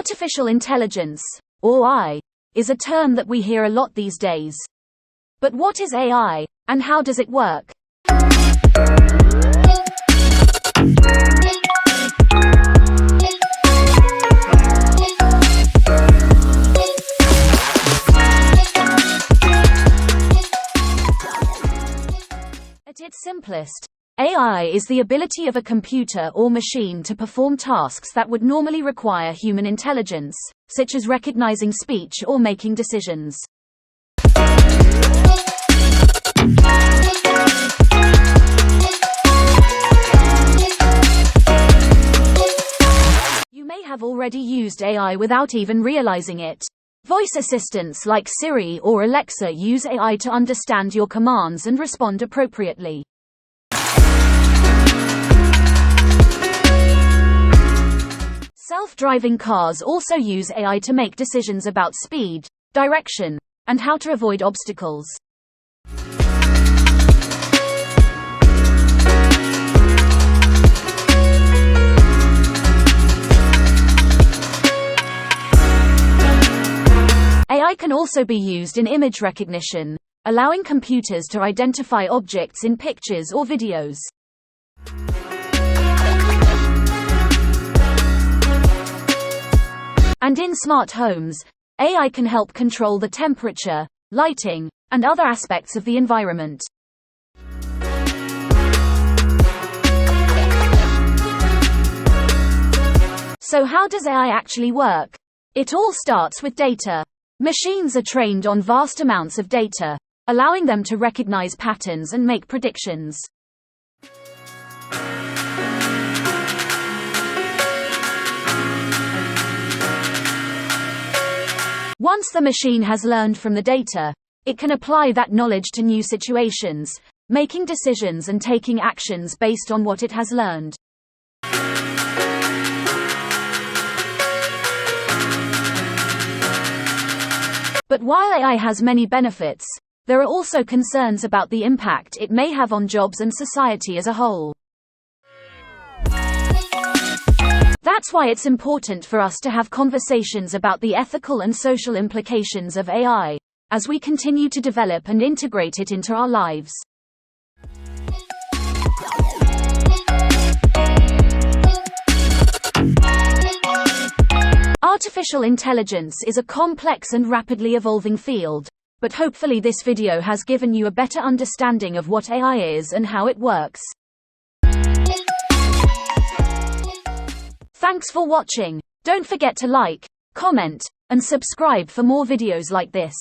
Artificial intelligence, or AI, is a term that we hear a lot these days. But what is AI, and how does it work? At its simplest, AI is the ability of a computer or machine to perform tasks that would normally require human intelligence, such as recognizing speech or making decisions. You may have already used AI without even realizing it. Voice assistants like Siri or Alexa use AI to understand your commands and respond appropriately. Self-driving cars also use AI to make decisions about speed, direction, and how to avoid obstacles. AI can also be used in image recognition, allowing computers to identify objects in pictures or videos. And in smart homes, AI can help control the temperature, lighting, and other aspects of the environment. So how does AI actually work? It all starts with data. Machines are trained on vast amounts of data, allowing them to recognize patterns and make predictions. Once the machine has learned from the data, it can apply that knowledge to new situations, making decisions and taking actions based on what it has learned. But while AI has many benefits, there are also concerns about the impact it may have on jobs and society as a whole. That's why it's important for us to have conversations about the ethical and social implications of AI, as we continue to develop and integrate it into our lives. Artificial intelligence is a complex and rapidly evolving field, but hopefully this video has given you a better understanding of what AI is and how it works. Thanks for watching. Don't forget to like, comment, and subscribe for more videos like this.